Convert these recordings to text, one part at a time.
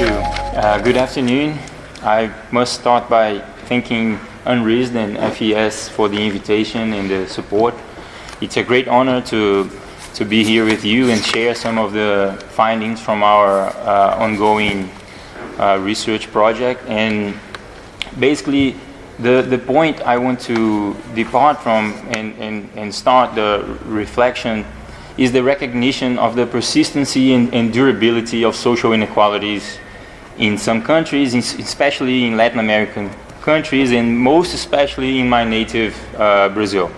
you. Good afternoon. I must start by thanking UNRISD and FES for the invitation and the support. It's a great honor to be here with you and share some of the findings from our ongoing research project. And basically, the point I want to depart from and start the reflection is the recognition of the persistency and durability of social inequalities in some countries, especially in Latin American countries, and most especially in my native Brazil.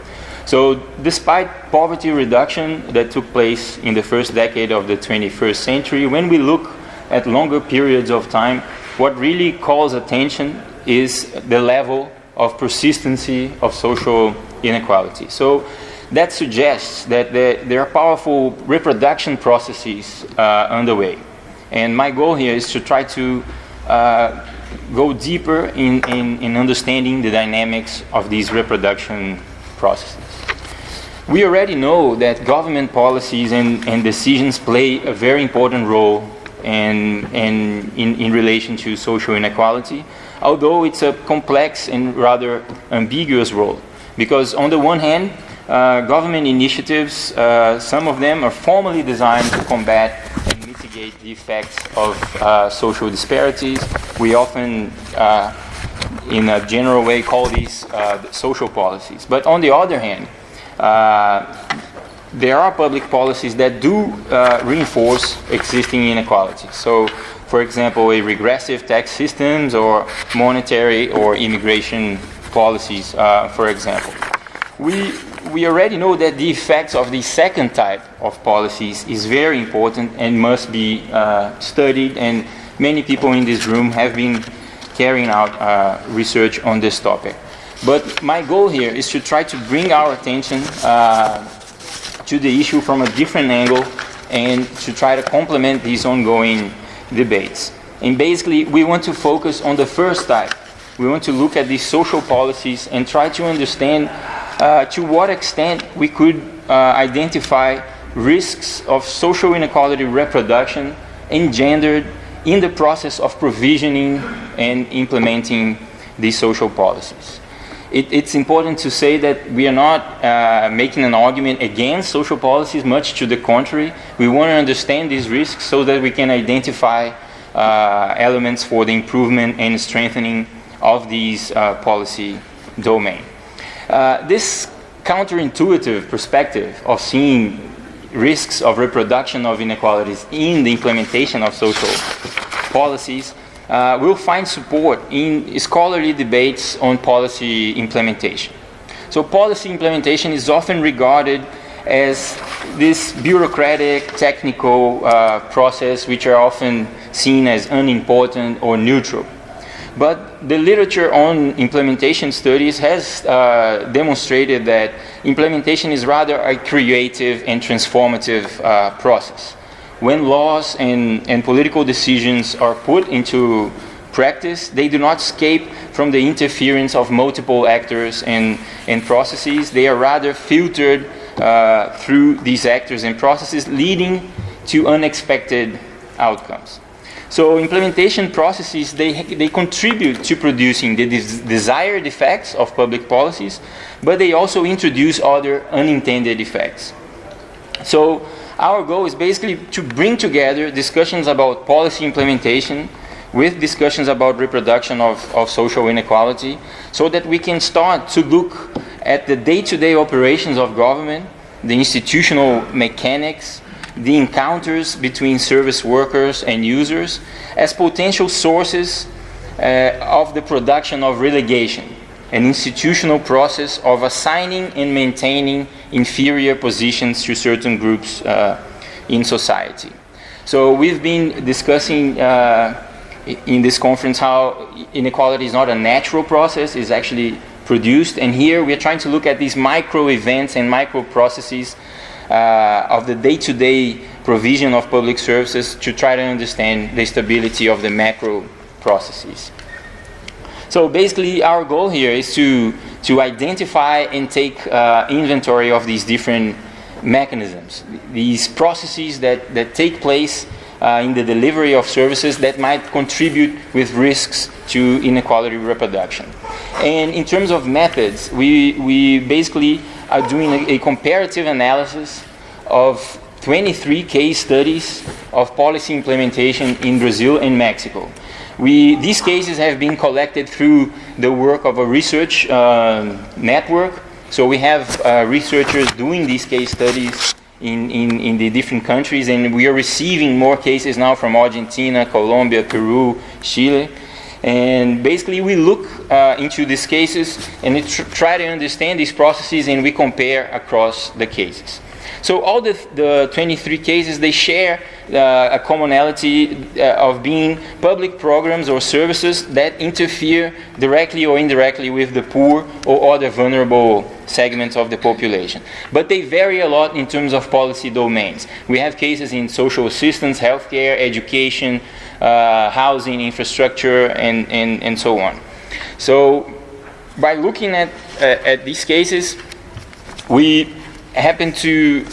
So despite poverty reduction that took place in the first decade of the 21st century, when we look at longer periods of time, what really calls attention is the level of persistency of social inequality. So that suggests that there are powerful reproduction processes underway. And my goal here is to try to go deeper in understanding the dynamics of these reproduction processes. We already know that government policies and decisions play a very important role in relation to social inequality, although it's a complex and rather ambiguous role. Because on the one hand, government initiatives, some of them are formally designed to combat and mitigate the effects of social disparities. We often, in a general way, call these social policies. But on the other hand, there are public policies that do reinforce existing inequalities. So, for example, a regressive tax systems or monetary or immigration policies, for example. We already know that the effects of the second type of policies is very important and must be studied, and many people in this room have been carrying out research on this topic. But my goal here is to try to bring our attention to the issue from a different angle and to try to complement these ongoing debates. And basically, we want to focus on the first type. We want to look at these social policies and try to understand to what extent we could identify risks of social inequality reproduction engendered in the process of provisioning and implementing these social policies. It's important to say that we are not making an argument against social policies, much to the contrary. We want to understand these risks so that we can identify elements for the improvement and strengthening of these policy domain. This counterintuitive perspective of seeing risks of reproduction of inequalities in the implementation of social policies will find support in scholarly debates on policy implementation. So policy implementation is often regarded as this bureaucratic, technical process which are often seen as unimportant or neutral. But the literature on implementation studies has demonstrated that implementation is rather a creative and transformative process. When laws and political decisions are put into practice, they do not escape from the interference of multiple actors and processes. They are rather filtered through these actors and processes, leading to unexpected outcomes. So implementation processes, they contribute to producing the desired effects of public policies, but they also introduce other unintended effects. So our goal is basically to bring together discussions about policy implementation with discussions about reproduction of social inequality, so that we can start to look at the day-to-day operations of government, the institutional mechanics, the encounters between service workers and users as potential sources of the production of relegation, an institutional process of assigning and maintaining inferior positions to certain groups in society. So we've been discussing in this conference how inequality is not a natural process, it's actually produced, and here we are trying to look at these micro events and micro processes of the day-to-day provision of public services to try to understand the stability of the macro processes. So basically our goal here is to identify and take inventory of these different mechanisms, these processes that take place in the delivery of services that might contribute with risks to inequality reproduction. And in terms of methods, we basically are doing a comparative analysis of 23 case studies of policy implementation in Brazil and Mexico. These cases have been collected through the work of a research network. So we have researchers doing these case studies in the different countries, and we are receiving more cases now from Argentina, Colombia, Peru, Chile. And basically we look into these cases and try to understand these processes, and we compare across the cases. So all the 23 cases, they share a commonality of being public programs or services that interfere directly or indirectly with the poor or other vulnerable segments of the population. But they vary a lot in terms of policy domains. We have cases in social assistance, healthcare, education, housing, infrastructure, and so on. So by looking at these cases, we happen to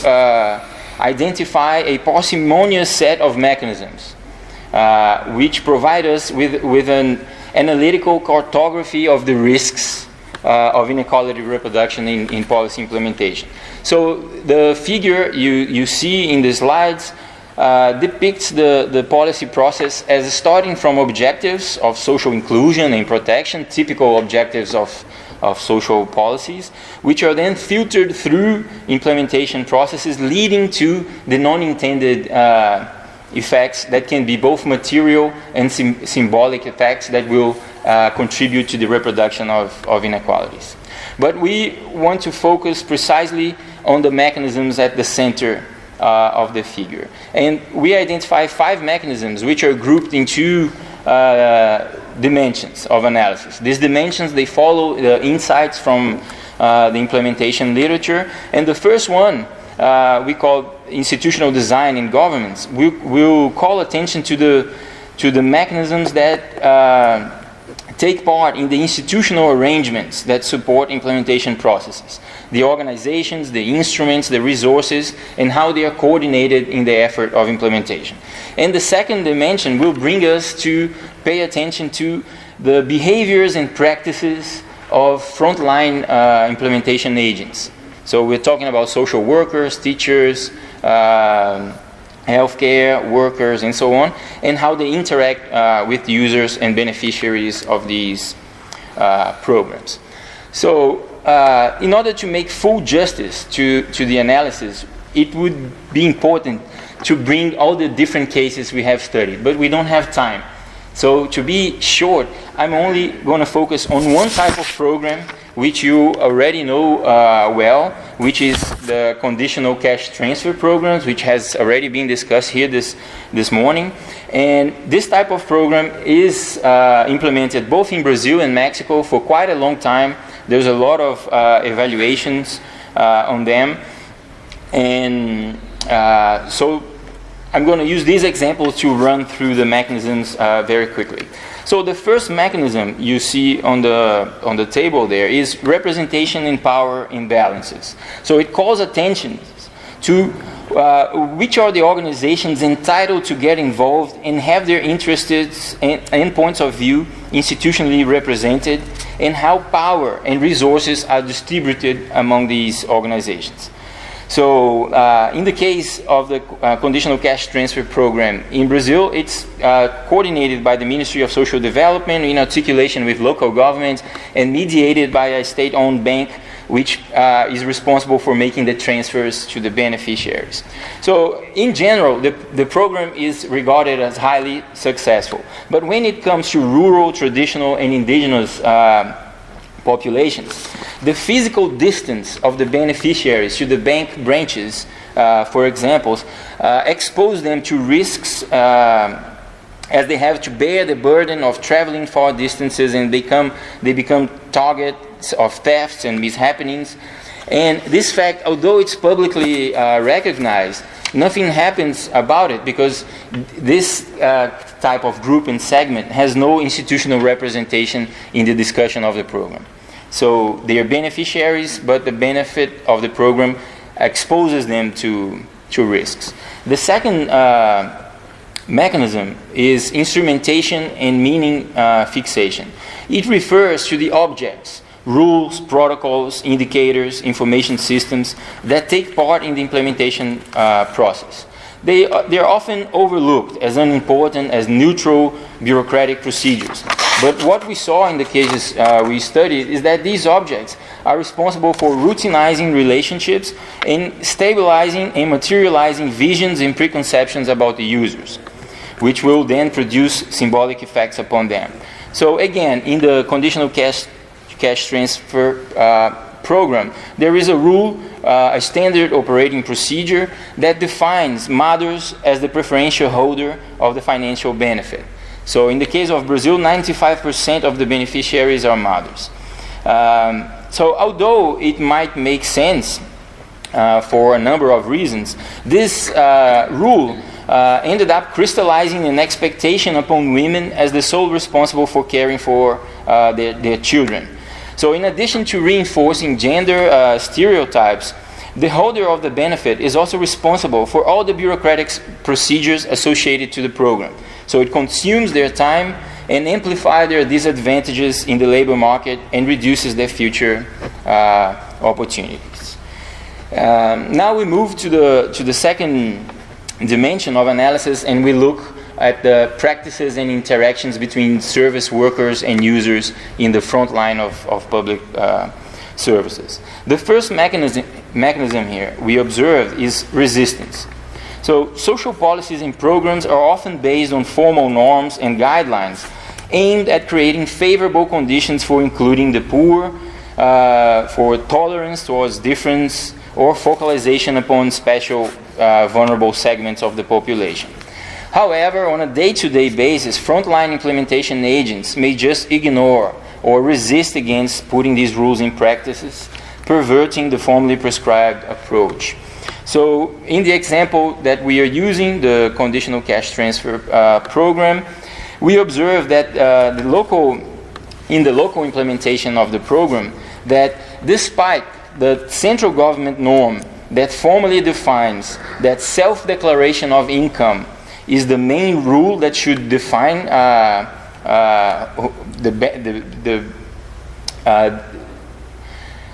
identify a parsimonious set of mechanisms which provide us with an analytical cartography of the risks of inequality reproduction in policy implementation. So the figure you see in the slides depicts the policy process as starting from objectives of social inclusion and protection, typical objectives of social policies, which are then filtered through implementation processes, leading to the non-intended effects that can be both material and symbolic effects that will contribute to the reproduction of inequalities. But we want to focus precisely on the mechanisms at the center of the figure. And we identify 5 mechanisms which are grouped into dimensions of analysis. These dimensions, they follow the insights from the implementation literature. And the first one we call institutional design in governments. We'll call attention to the mechanisms that take part in the institutional arrangements that support implementation processes. The organizations, the instruments, the resources, and how they are coordinated in the effort of implementation. And the second dimension will bring us to pay attention to the behaviors and practices of frontline implementation agents. So we're talking about social workers, teachers, healthcare workers, and so on, and how they interact with users and beneficiaries of these programs. So in order to make full justice to the analysis, it would be important to bring all the different cases we have studied, but we don't have time. So to be short, I'm only going to focus on one type of program which you already know well, which is the conditional cash transfer programs, which has already been discussed here this morning. And this type of program is implemented both in Brazil and Mexico for quite a long time. There's a lot of evaluations on them. And so I'm going to use these examples to run through the mechanisms very quickly. So the first mechanism you see on the table there is representation and power imbalances. So it calls attention to which are the organizations entitled to get involved and have their interests and points of view institutionally represented, and how power and resources are distributed among these organizations. So in the case of the Conditional Cash Transfer Program in Brazil, it's coordinated by the Ministry of Social Development in articulation with local governments and mediated by a state-owned bank which is responsible for making the transfers to the beneficiaries. So in general, the program is regarded as highly successful. But when it comes to rural, traditional, and indigenous populations, the physical distance of the beneficiaries to the bank branches, for example, expose them to risks as they have to bear the burden of traveling far distances, and they become targets of thefts and mishappenings. And this fact, although it's publicly recognized, nothing happens about it because this type of group and segment has no institutional representation in the discussion of the program. So they are beneficiaries, but the benefit of the program exposes them to risks. The second mechanism is instrumentation and meaning fixation. It refers to the objects, rules, protocols, indicators, information systems that take part in the implementation process. They are often overlooked as unimportant as neutral bureaucratic procedures. But what we saw in the cases we studied is that these objects are responsible for routinizing relationships and stabilizing and materializing visions and preconceptions about the users, which will then produce symbolic effects upon them. So again, in the conditional cash transfer program, there is a rule, a standard operating procedure that defines mothers as the preferential holder of the financial benefit. So in the case of Brazil, 95% of the beneficiaries are mothers. So although it might make sense for a number of reasons, this rule ended up crystallizing an expectation upon women as the sole responsible for caring for their children. So in addition to reinforcing gender stereotypes, the holder of the benefit is also responsible for all the bureaucratic procedures associated to the program. So it consumes their time and amplifies their disadvantages in the labor market and reduces their future opportunities. Now we move to the second dimension of analysis, and we look at the practices and interactions between service workers and users in the front line of public services. The first mechanism here we observe is resistance. So social policies and programs are often based on formal norms and guidelines aimed at creating favorable conditions for including the poor, for tolerance towards difference, or focalization upon special vulnerable segments of the population. However, on a day-to-day basis, frontline implementation agents may just ignore or resist against putting these rules in practices, perverting the formally prescribed approach. So in the example that we are using, the conditional cash transfer program, we observe that in the local implementation of the program, that despite the central government norm that formally defines that self-declaration of income is the main rule that should define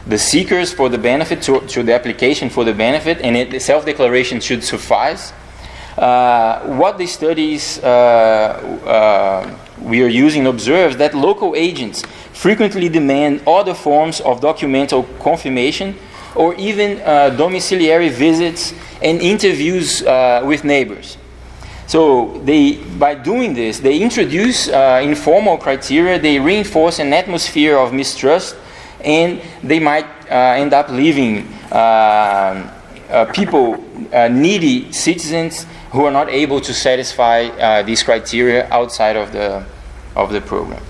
the seekers for the benefit to the application for the benefit, and the self-declaration should suffice. What the studies we are using observes that local agents frequently demand other forms of documental confirmation or even domiciliary visits and interviews with neighbors. So by doing this, they introduce informal criteria, they reinforce an atmosphere of mistrust, and they might end up leaving needy citizens who are not able to satisfy these criteria outside of the program.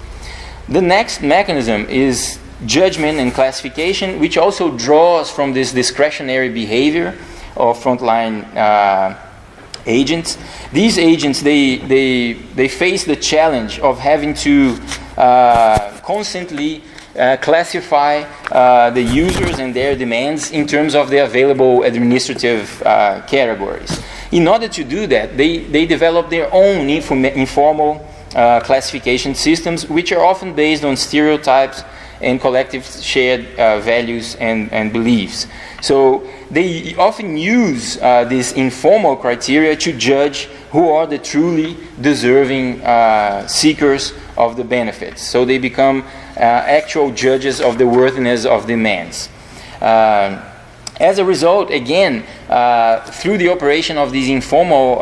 The next mechanism is judgment and classification, which also draws from this discretionary behavior of frontline agents. These agents, they face the challenge of having to constantly classify the users and their demands in terms of the available administrative categories. In order to do that, they develop their own informal classification systems, which are often based on stereotypes and collective shared values and beliefs. So they often use these informal criteria to judge who are the truly deserving seekers of the benefits. So they become actual judges of the worthiness of demands. As a result, again, through the operation of these informal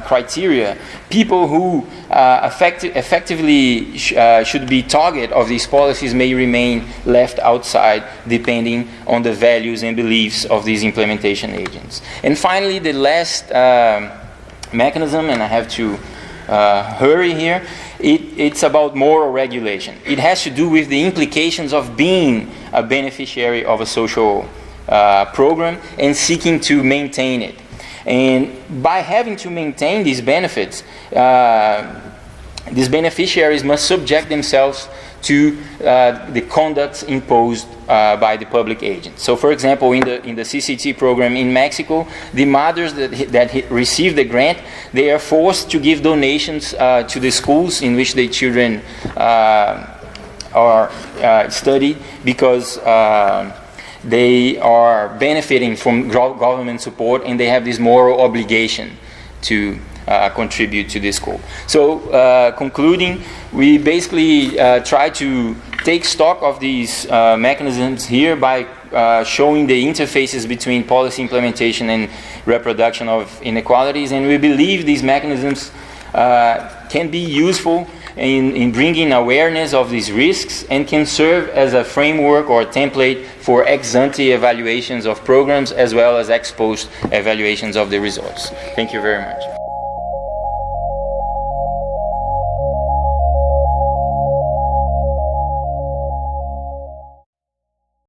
criteria, people who effectively should be target of these policies may remain left outside, depending on the values and beliefs of these implementation agents. And finally, the last mechanism, and I have to hurry here, it's about moral regulation. It has to do with the implications of being a beneficiary of a social program and seeking to maintain it. And by having to maintain these benefits, these beneficiaries must subject themselves to the conducts imposed by the public agent. So, for example, in the CCT program in Mexico, the mothers that receive the grant, they are forced to give donations to the schools in which the children are studied, because they are benefiting from government support, and they have this moral obligation to contribute to the school. So, concluding, we basically try to take stock of these mechanisms here by showing the interfaces between policy implementation and reproduction of inequalities, and we believe these mechanisms can be useful in bringing awareness of these risks, and can serve as a framework or template for ex-ante evaluations of programs, as well as ex-post evaluations of the results. Thank you very much.